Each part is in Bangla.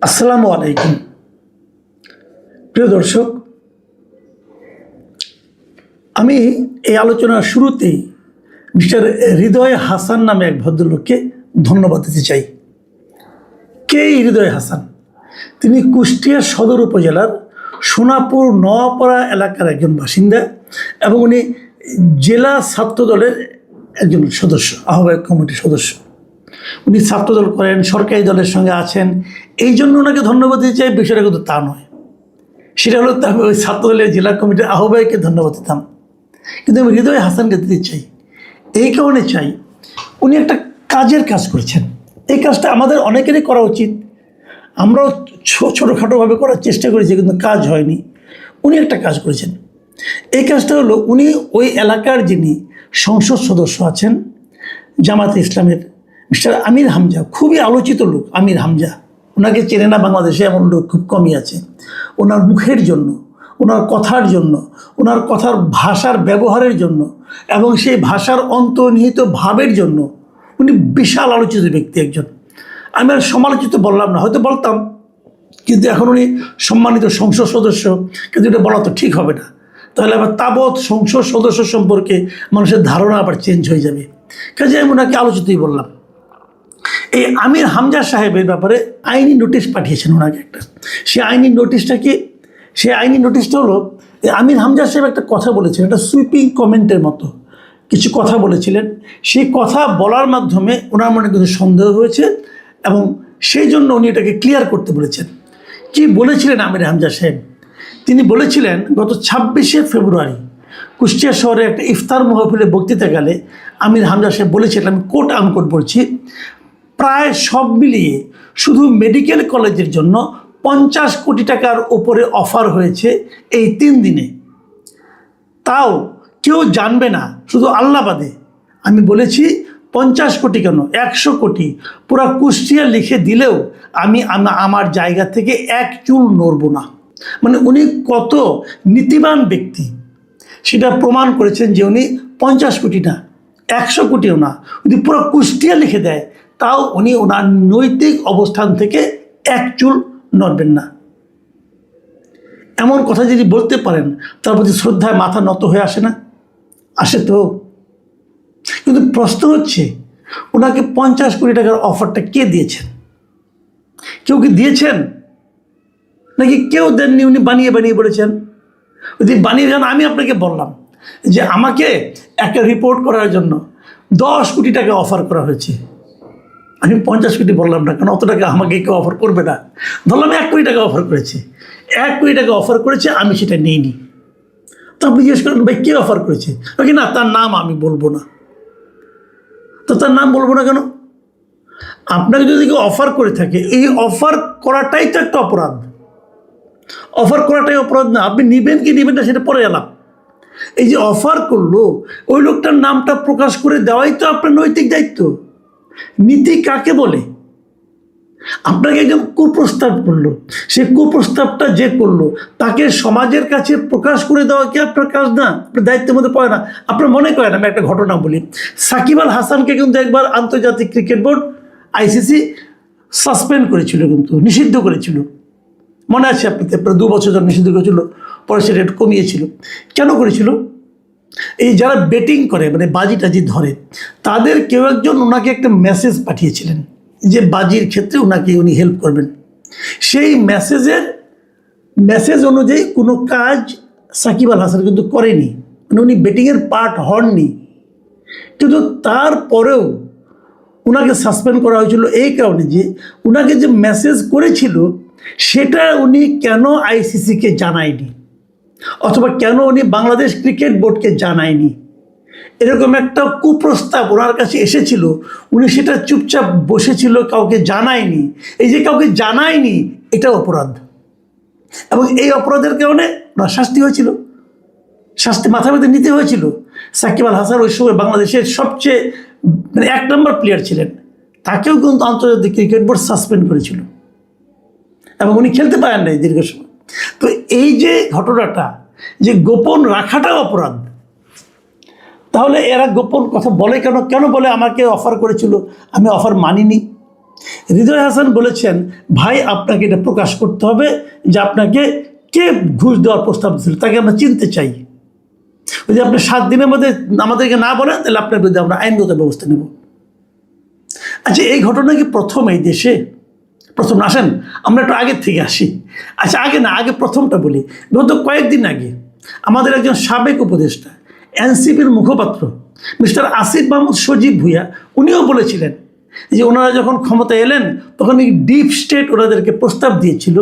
আসসালামু আলাইকুম প্রিয় দর্শক, আমি এই আলোচনার শুরুতেই মিস্টার হৃদয় হাসান নামে এক ভদ্রলোককে ধন্যবাদ দিতে চাই। কে এই হৃদয় হাসান? তিনি কুষ্টিয়া সদর উপজেলার সোনাপুর নোয়াপাড়া এলাকার একজন বাসিন্দা এবং উনি জেলা ছাত্রদলের একজন সদস্য, আহ্বায়ক কমিটির সদস্য। উনি ছাত্রদল করেন, সরকারি দলের সঙ্গে আছেন, এই জন্য ওনাকে ধন্যবাদ দিতে চাই। বিষয়টা কিন্তু তা নয়, সেটা হলো আমি ওই ছাত্রদলের জেলা কমিটির আহ্বায়ককে ধন্যবাদ দিতাম, কিন্তু আমি হৃদয় হাসানকে দিতে চাই। এই কারণে চাই, উনি একটা কাজের কাজ করেছেন। এই কাজটা আমাদের অনেকেরই করা উচিত। আমরাও ছোটোখাটোভাবে করার চেষ্টা করেছি, কিন্তু কাজ হয়নি। উনি একটা কাজ করেছেন। এই কাজটা হলো, উনি ওই এলাকার যিনি সংসদ সদস্য আছেন জামাতে ইসলামের মিস্টার আমির হামজা, খুবই আলোচিত লোক আমির হামজা। ওনাকে চেনে না বাংলাদেশে এমন লোক খুব কমই আছে। ওনার মুখের জন্য, ওনার কথার জন্য, ওনার কথার ভাষার ব্যবহারের জন্য এবং সেই ভাষার অন্তর্নিহিত ভাবের জন্য উনি বিশাল আলোচিত ব্যক্তি একজন। আমি আর সমালোচিত বললাম না, হয়তো বলতাম, কিন্তু এখন উনি সম্মানিত সংসদ সদস্য, কিন্তু এটা বলা তো ঠিক হবে না। তাহলে আবার তাবৎ সংসদ সদস্য সম্পর্কে মানুষের ধারণা আবার চেঞ্জ হয়ে যাবে। কাজে আমি ওনাকে আলোচিতই বললাম। এই আমির হামজা সাহেবের ব্যাপারে আইনি নোটিশ পাঠিয়েছেন ওনাকে একটা। সেই আইনি নোটিশটা কি? সেই আইনি নোটিশটা হলো, আমির হামজা সাহেব একটা কথা বলেছিলেন, একটা সুইপিং কমেন্টের মতো কিছু কথা বলেছিলেন। সেই কথা বলার মাধ্যমে ওনার মনে কিন্তু সন্দেহ হয়েছে এবং সেই জন্য উনি এটাকে ক্লিয়ার করতে বলেছেন। কি বলেছিলেন আমির হামজা সাহেব? তিনি বলেছিলেন, গত 26শে ফেব্রুয়ারি কুষ্টিয়া শহরে একটা ইফতার মাহফিলে বক্তৃতাকালে আমির হামজা সাহেব বলেছিলেন, আমি কোট আনকোট বলছি, প্রায় সব মিলিয়ে শুধু মেডিকেল কলেজের জন্য 50 কোটি টাকার ওপরে অফার হয়েছে এই 3 দিনে। তাও কেউ জানবে না, শুধু আল্লাহ বাদে। আমি বলেছি 50 কোটি কেন, 100 কোটি পুরা কুষ্টিয়া লিখে দিলেও আমি আমার জায়গা থেকে এক চুল নড়ব না। মানে উনি কত নীতিবান ব্যক্তি সেটা প্রমাণ করেছেন যে উনি 50 কোটি না, 100 কোটিও না, যদি পুরো কুষ্টিয়া লিখে দেয় তাও উনি ওনার নৈতিক অবস্থান থেকে এক চুল নড়বেন না। এমন কথা যদি বলতে পারেন, তার প্রতি শ্রদ্ধায় মাথা নত হয়ে আসে না? আসে তো। কিন্তু প্রশ্ন হচ্ছে, ওনাকে 50 কোটি টাকার অফারটা কে দিয়েছেন? কেউ কি দিয়েছেন নাকি কেউ দেননি? উনি বানিয়ে বানিয়ে বলেছেন। যদি বানিয়ে যান, আমি আপনাকে বললাম যে আমাকে একটা রিপোর্ট করার জন্য 10 কোটি টাকা অফার করা হয়েছে। আমি 50 কোটি বললাম না, কারণ অত টাকা আমাকে কেউ অফার করবে না। ধরলাম 1 কোটি টাকা অফার করেছে, 1 কোটি টাকা অফার করেছে, আমি সেটা নিইনি। তো আপনি জিজ্ঞেস করেন, ভাই কে অফার করেছে? কি না, তার নাম আমি বলবো না। তো তার নাম বলবো না কেন? আপনাকে যদি কেউ অফার করে থাকে, এই অফার করাটাই তো একটা অপরাধ। অফার করাটাই অপরাধ না? আপনি নেবেন কি নেবেন না সেটা পরে এলাম। এই যে অফার করলো, ওই লোকটার নামটা প্রকাশ করে দেওয়াই তো আপনার নৈতিক দায়িত্ব। নীতি কাকে বলে? আপনাকে একজন কুপ্রস্তাব করলো, সেই কুপ্রস্তাবটা যে করলো তাকে সমাজের কাছে প্রকাশ করে দেওয়া কি আপনার কাজ না? আপনার দায়িত্বের মধ্যে পড়ে না? আপনার মনে করেন, আমি একটা ঘটনা বলি। সাকিব আল হাসানকে কিন্তু একবার আন্তর্জাতিক ক্রিকেট বোর্ড আইসিসি সাসপেন্ড করেছিল, কিন্তু নিষিদ্ধ করেছিল। মনে আছে আপনাদের? প্রায় 2 বছর ধরে নিষিদ্ধ করেছিল, পরে সেটা একটু কমিয়েছিল। কেন করেছিল? এই যারা বেটিং করে, মানে বাজি টাজি ধরে, তাদের কেউ একজন ওনাকে একটা মেসেজ পাঠিয়েছিলেন যে বাজির ক্ষেত্রে উনি হেল্প করবেন। সেই মেসেজ অনুযায়ী কোনো কাজ সাকিব আল হাসান কিন্তু করেনি, মানে উনি বেটিংয়ের পার্ট হননি। কিন্তু তারপরেও ওনাকে সাসপেন্ড করা হয়েছিল এই কারণে যে ওনাকে যে মেসেজ করেছিল সেটা উনি কেন আইসিসিকে জানায়নি, অথবা কেন উনি বাংলাদেশ ক্রিকেট বোর্ডকে জানায়নি। এরকম একটা কুপ্রস্তাব ওনার কাছে এসেছিল, উনি সেটা চুপচাপ বসেছিল, কাউকে জানায়নি। এই যে কাউকে জানায়নি, এটা অপরাধ। এবং এই অপরাধের কারণে ওনার শাস্তি হয়েছিল, শাস্তি মাথা পেতে নিতে হয়েছিল। সাকিব আল হাসান ওই সময় বাংলাদেশের সবচেয়ে 1 নম্বর প্লেয়ার ছিলেন, তাকেও কিন্তু আন্তর্জাতিক ক্রিকেট বোর্ড সাসপেন্ড করেছিল এবং উনি খেলতে পারেন নাই দীর্ঘ সময়। তো এই যে ঘটনাটা, যে গোপন রাখাটাও অপরাধ। তাহলে এরা গোপন কথা বলে কেন? কেন বলে আমাকে অফার করেছিল, আমি অফার মানিনি? হৃদয় হাসান বলেছেন, ভাই আপনাকে এটা প্রকাশ করতে হবে যে আপনাকে কে ঘুষ দেওয়ার প্রস্তাব দিয়েছিল, তাকে আমরা চিনতে চাই। যদি আপনি 7 দিনের মধ্যে আমাদেরকে না বলেন, তাহলে আপনার বিরুদ্ধে আমরা আইনগত ব্যবস্থা নেব। আচ্ছা, এই ঘটনা কি প্রথম এই দেশে? প্রথম না, আসেন আমরা একটু আগের থেকে আসি। আচ্ছা, আগে প্রথমটা বলি। গত কয়েকদিন আগে আমাদের একজন সাবেক উপদেষ্টা, এনসিপির মুখপাত্র মিস্টার আসিফ মাহমুদ সজীব ভুঁইয়া, উনিও বলেছিলেন যে ওনারা যখন ক্ষমতায় এলেন তখন এই ডিপ স্টেট ওনাদেরকে প্রস্তাব দিয়েছিল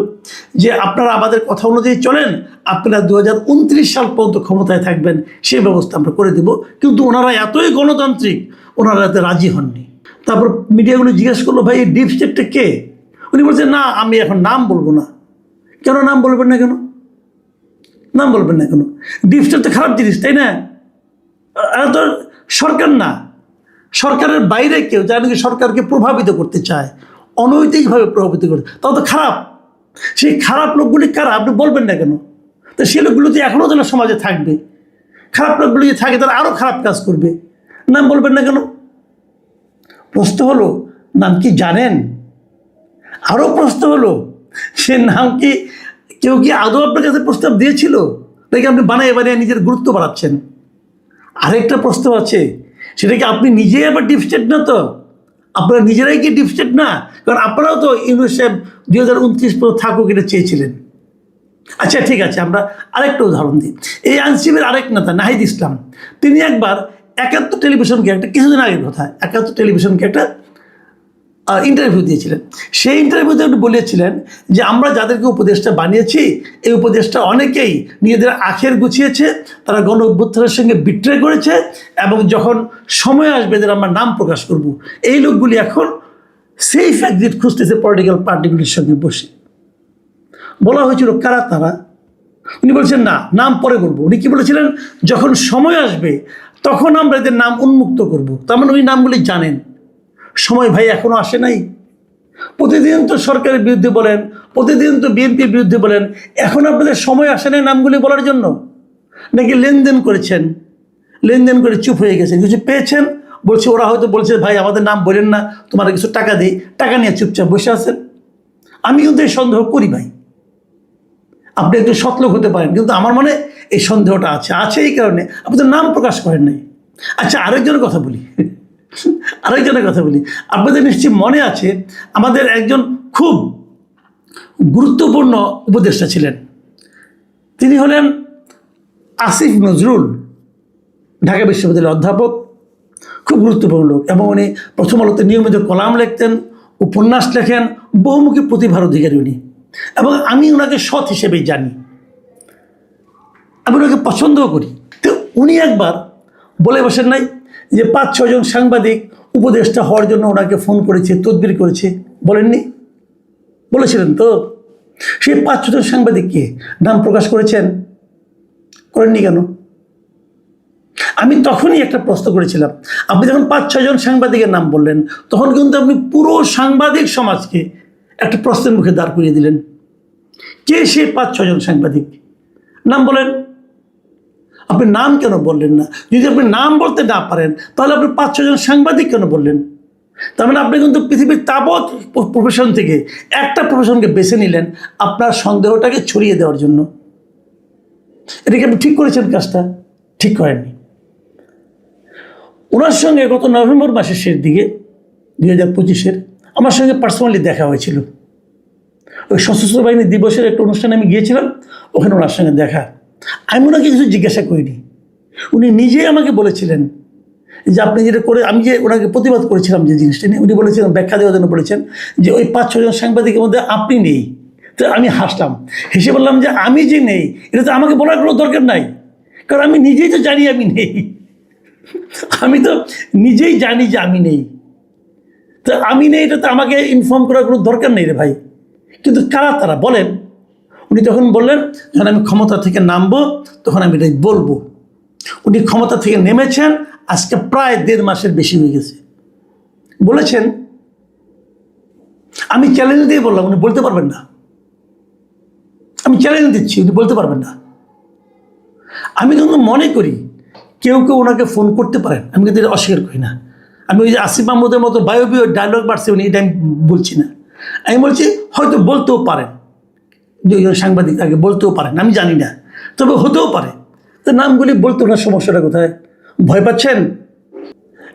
যে আপনারা আমাদের কথা অনুযায়ী চলেন, আপনারা 2029 সাল পর্যন্ত ক্ষমতায় থাকবেন, সেই ব্যবস্থা আমরা করে দেব। কিন্তু ওনারা এতই গণতান্ত্রিক, ওনারা এতে রাজি হননি। তারপর মিডিয়াগুলো জিজ্ঞেস করলো, ভাই এই ডিপ স্টেটটা কে? উনি বলছেন, না আমি এখন নাম বলবো না। কেন নাম বলবেন না? নাম বলবেন না কেন? ডিপ স্টেট তো খারাপ জিনিস, তাই না? এরা তো সরকার না, সরকারের বাইরে কেউ, যারা নাকি সরকারকে প্রভাবিত করতে চায়, অনৈতিকভাবে প্রভাবিত করতে, তাও তো খারাপ। সেই খারাপ লোকগুলি কারা আপনি বলবেন না কেন? তো সেই লোকগুলো যে এখনও যেন সমাজে থাকবে, খারাপ লোকগুলো যে থাকে তারা আরও খারাপ কাজ করবে, নাম বলবেন না কেন? প্রশ্ন হলো, নাম কি জানেন? আরও প্রশ্ন হলো, সে নাম কি কেউ কি আদৌ আপনার কাছে প্রস্তাব দিয়েছিল, নাকি আপনি বানিয়ে নিজের গুরুত্ব বাড়াচ্ছেন? আরেকটা প্রশ্ন আছে, সেটা কি আপনি নিজেই আবার ডিপ স্টেট না? তো আপনারা নিজেরাই কি ডিপ স্টেট না? কারণ আপনারাও তো ইউনিসেফ 2029 পর্যন্ত থাকুক এটা চেয়েছিলেন। আচ্ছা ঠিক আছে, আমরা আরেকটা উদাহরণ দিই। এই আইনশিবির আরেক নেতা নাহিদ ইসলাম, তিনি একবার একাত্তর টেলিভিশনকে, একটা কিছুদিন আগের কথা, একাত্তর টেলিভিশনকে একটা ইন্টারভিউ দিয়েছিলেন। সেই ইন্টারভিউতে উনি বলেছিলেন যে আমরা যাদেরকে উপদেষ্টা বানিয়েছি, এই উপদেষ্টা অনেকেই নিজেদের আখের গুছিয়েছে, তারা গণ অভ্যুত্থানের সঙ্গে বিট্রে করেছে, এবং যখন সময় আসবে এদের আমরা নাম প্রকাশ করব, এই লোকগুলি এখন সেফ এক্সিট খুঁজতেছে পলিটিক্যাল পার্টিগুলির সঙ্গে বসে। বলা হয়েছিল কারা তারা? উনি বলছেন না, নাম পরে বলবো। উনি কি বলেছিলেন, যখন সময় আসবে তখন আমরা এদের নাম উন্মুক্ত করব। তার মানে উনি নামগুলি জানেন। সময় ভাই এখনো আসে নাই। প্রতিদিন তো সরকারের বিরুদ্ধে বলেন, প্রতিদিন তো বিএনপির বিরুদ্ধে বলেন, এখন আপনাদের সময় আসে নাই নামগুলি বলার জন্য? নাকি লেনদেন করেছেন, লেনদেন করে চুপ হয়ে গেছেন, কিছু পেয়েছেন, বলছে ওরা হয়তো বলছে ভাই আমাদের নাম বলেন না, তোমার কিছু টাকা দিই, টাকা নিয়ে চুপচাপ বসে আছেন? আমি কিন্তু এই সন্দেহ করি ভাই। আপনি একটু সতলোক হতে পারেন, কিন্তু আমার মনে এই সন্দেহটা আছে এই কারণে আপনাদের নাম প্রকাশ করেন নাই। আচ্ছা, আরেকজনের কথা বলি। আপনাদের নিশ্চয়ই মনে আছে, আমাদের একজন খুব গুরুত্বপূর্ণ উপদেষ্টা ছিলেন, তিনি হলেন আসিফ নজরুল, ঢাকা বিশ্ববিদ্যালয়ের অধ্যাপক, খুব গুরুত্বপূর্ণ লোক। এবং উনি প্রথম আলোতে নিয়মিত কলাম লিখতেন, উপন্যাস লেখেন, বহুমুখী প্রতিভার অধিকারী উনি। এবং আমি ওনাকে সৎ হিসেবেই জানি, আমি ওনাকে পছন্দও করি। তো উনি একবার বলে বসেন নাই যে 5-6 জন সাংবাদিক উপদেষ্টা হওয়ার জন্য ওনাকে ফোন করেছে, তদবির করেছে, বলেননি? বলেছিলেন তো। সেই 5-6 জন সাংবাদিককে নাম প্রকাশ করেননি কেন? আমি তখনই একটা প্রশ্ন করেছিলাম, আপনি যখন 5-6 জন সাংবাদিকের নাম বললেন, তখন কিন্তু আপনি পুরো সাংবাদিক সমাজকে একটা প্রশ্নের মুখে দাঁড় করিয়ে দিলেন। কে সেই 5-6 জন সাংবাদিক? নাম বলেন। আপনি নাম কেন বললেন না? যদি আপনি নাম বলতে না পারেন, তাহলে আপনি 5-6 জন সাংবাদিক কেন বললেন? তার মানে আপনি কিন্তু পৃথিবীর তাবৎ প্রফেশন থেকে একটা প্রফেশনকে বেছে নিলেন আপনার সন্দেহটাকে ছড়িয়ে দেওয়ার জন্য। এটাকে আপনি ঠিক করেছেন? কাজটা ঠিক করেননি। ওনার সঙ্গে গত নভেম্বর মাসের শেষ দিকে 2025-এর আমার সঙ্গে পার্সোনালি দেখা হয়েছিল। ওই সশস্ত্র বাহিনী দিবসের একটা অনুষ্ঠানে আমি গিয়েছিলাম, ওখানে ওনার সঙ্গে দেখা। আমি ওনাকে কিছু জিজ্ঞাসা করিনি, উনি নিজেই আমাকে বলেছিলেন যে আপনি যেটা করে, আমি যে ওনাকে প্রতিবাদ করেছিলাম যে জিনিসটা নিয়ে, উনি বলেছিলেন, ব্যাখ্যা দেওয়ার জন্য বলেছেন যে ওই 5-6 জন সাংবাদিকের মধ্যে আপনি নেই। তো আমি হাসলাম, হেসে বললাম যে আমি যে নেই এটা তো আমাকে বলার কোনো দরকার নাই, কারণ আমি নিজেই তো জানি আমি নেই। আমি তো নিজেই জানি যে আমি নেই, তো আমি নেই এটা তো আমাকে ইনফর্ম করার কোনো দরকার নেই রে ভাই। কিন্তু কারা তারা বলেন? উনি তখন বললেন, যখন আমি ক্ষমতা থেকে নামবো তখন আমি এটাই বলবো। উনি ক্ষমতা থেকে নেমেছেন আজকে প্রায় 1.5 মাসের বেশি হয়ে গেছে। বলেছেন, আমি চ্যালেঞ্জ দিয়ে বললাম উনি বলতে পারবেন না। আমি চ্যালেঞ্জ দিচ্ছি, উনি বলতে পারবেন না। আমি কিন্তু মনে করি কেউ ওনাকে ফোন করতে পারেন, আমি কিন্তু এটা অস্বীকার করি না। আমি ওই যে আসিফ মাহমুদের মতো বায়োবিও ডায়লগ মারছি উনি, এটা আমি বলছি না। আমি বলছি হয়তো বলতেও পারেন, দুইজন সাংবাদিক আগে বলতেও পারেন, আমি জানি না, তবে হতেও পারে। তো নামগুলি বলতে ওনার সমস্যাটা কোথায়? ভয় পাচ্ছেন?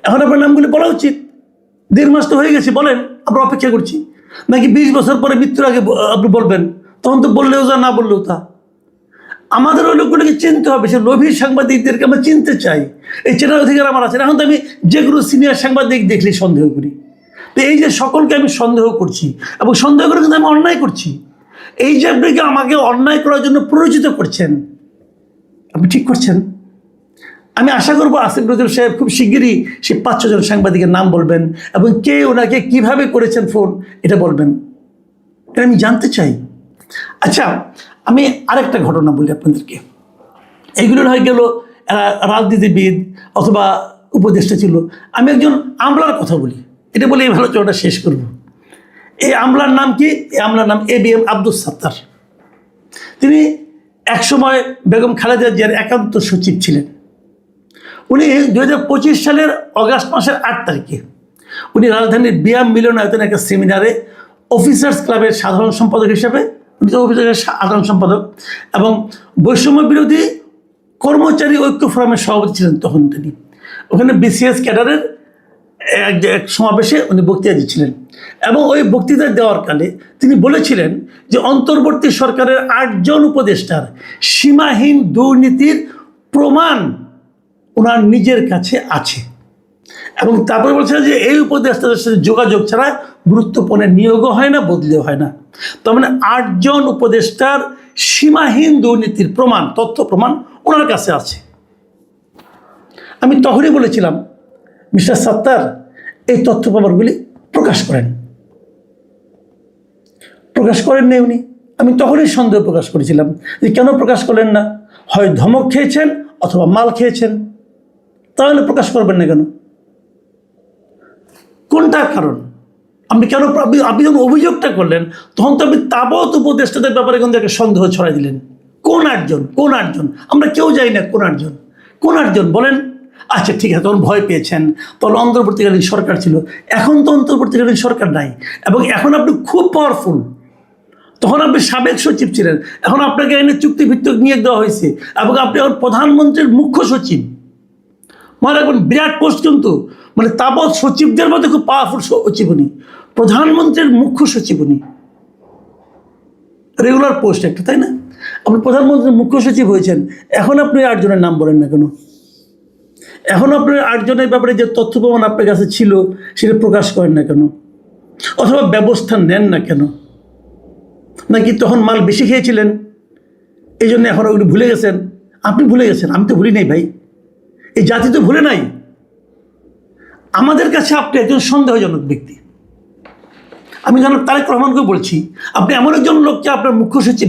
এখন আপনার নামগুলি বলা উচিত। 1.5 মাস তো হয়ে গেছে, বলেন, আমরা অপেক্ষা করছি। নাকি 20 বছর পরে মৃত্যুর আগে আপনি বলবেন? তখন তো বললেও যা, না বললেও তা। আমাদের ওই লোকগুলোকে চিনতে হবে, সে লোভী সাংবাদিকদেরকে আমরা চিনতে চাই। এই চেনার অধিকার আমার আছে। এখন তো আমি যে কোনো সিনিয়র সাংবাদিক দেখলে সন্দেহ করি। তো এই যে সকলকে আমি সন্দেহ করছি, এবং সন্দেহ করে কিন্তু আমি অন্যায় করছি। এই যে আপনি আমাকে অন্যায় করার জন্য প্ররোচিত করছেন, আপনি ঠিক করছেন। আমি আশা করবো আসিফ নজরুল সাহেব খুব শিগগিরই সে 5-6 জন সাংবাদিকের নাম বলবেন, এবং কে ওনাকে কিভাবে করেছেন ফোন, এটা বলবেন। এটা আমি জানতে চাই। আচ্ছা, আমি আরেকটা ঘটনা বলি আপনাদেরকে। এইগুলো হয়ে গেল রাজনীতিবিদ অথবা উপদেষ্টা ছিল। আমি একজন আমলার কথা বলি, এটা বলে এই আলোচনাটা শেষ করব। এই আমলার নাম কি? এই আমলার নাম ABM আব্দুস সাত্তার। তিনি একসময় বেগম খালেদা জিয়ার একান্ত সচিব ছিলেন। উনি 2025 সালের অগাস্ট মাসের 8 তারিখে উনি রাজধানীর বিয়াম মিলনায়তনে একটা সেমিনারে অফিসার্স ক্লাবের সাধারণ সম্পাদক হিসেবে, অফিসারের সাধারণ সম্পাদক এবং বৈষম্য বিরোধী কর্মচারী ঐক্য ফোরামের সভাপতি ছিলেন তখন তিনি। ওখানে BCS ক্যাডারের এক সমাবেশে উনি বক্তৃতা দিচ্ছিলেন, এবং ওই বক্তৃতা দেওয়ার কালে তিনি বলেছিলেন যে অন্তর্বর্তী সরকারের 8 জন উপদেষ্টার সীমাহীন দুর্নীতির প্রমাণ ওনার নিজের কাছে আছে। এবং তারপরে বলছিলেন যে এই উপদেষ্টাদের সাথে যোগাযোগ ছাড়া গুরুত্বপূর্ণ নিয়োগও হয় না, বদলিও হয় না। তার মানে 8 জন উপদেষ্টার সীমাহীন দুর্নীতির প্রমাণ, তথ্য প্রমাণ ওনার কাছে আছে। আমি তখনই বলেছিলাম, মিস্টার সাত্তার, এই তথ্য প্রমাণগুলি প্রকাশ করেন। প্রকাশ করেন না উনি। আমি তখনই সন্দেহ প্রকাশ করেছিলাম যে কেন প্রকাশ করলেন না? হয় ধমক খেয়েছেন অথবা মাল খেয়েছেন, তাহলে প্রকাশ করবেন না কেন? কোনটা কারণ? আপনি কেন, আপনি যখন অভিযোগটা করলেন তখন তো আপনি তাবৎ উপদেষ্টাদের ব্যাপারে কিন্তু একটা সন্দেহ ছড়াই দিলেন। কোন 8 জন? কোন 8 জন? আমরা কেউ যাই না। কোন 8 জন? কোন 8 জন বলেন? আচ্ছা ঠিক আছে, তখন ভয় পেয়েছেন, তখন অন্তর্বর্তীকালীন সরকার ছিল। এখন তো অন্তর্বর্তীকালীন সরকার নাই, এবং এখন আপনি খুব পাওয়ারফুল। তখন আপনি সাবেক সচিব ছিলেন, এখন আপনাকে এনে চুক্তিভিত্তিক নিয়োগ দেওয়া হয়েছে, এবং আপনি এখন প্রধানমন্ত্রীর মুখ্য সচিব। মানে এখন বিরাট পোস্ট, কিন্তু মানে তাবৎ সচিবদের মধ্যে খুব পাওয়ারফুল সচিব উনি, প্রধানমন্ত্রীর মুখ্য সচিব উনি। রেগুলার পোস্ট একটা, তাই না? আপনি প্রধানমন্ত্রীর মুখ্য সচিব হয়েছেন, এখন আপনি 8 জনের নাম বলেন না কেন? এখন আপনার 8 জনের ব্যাপারে যে তথ্য প্রমাণ আপনার কাছে ছিল সেটা প্রকাশ করেন না কেন? অথবা ব্যবস্থা নেন না কেন? নাকি তখন মাল বেশি খেয়েছিলেন এই জন্য এখন ওগুলো ভুলে গেছেন? আপনি ভুলে গেছেন, আমি তো ভুলি নাই ভাই, এই জাতি তো ভুলে নাই। আমাদের কাছে আপনি একজন সন্দেহজনক ব্যক্তি। আমি জানো তারেক রহমানকে বলছি, আপনি এমন একজন লোককে আপনার মুখ্য সচিব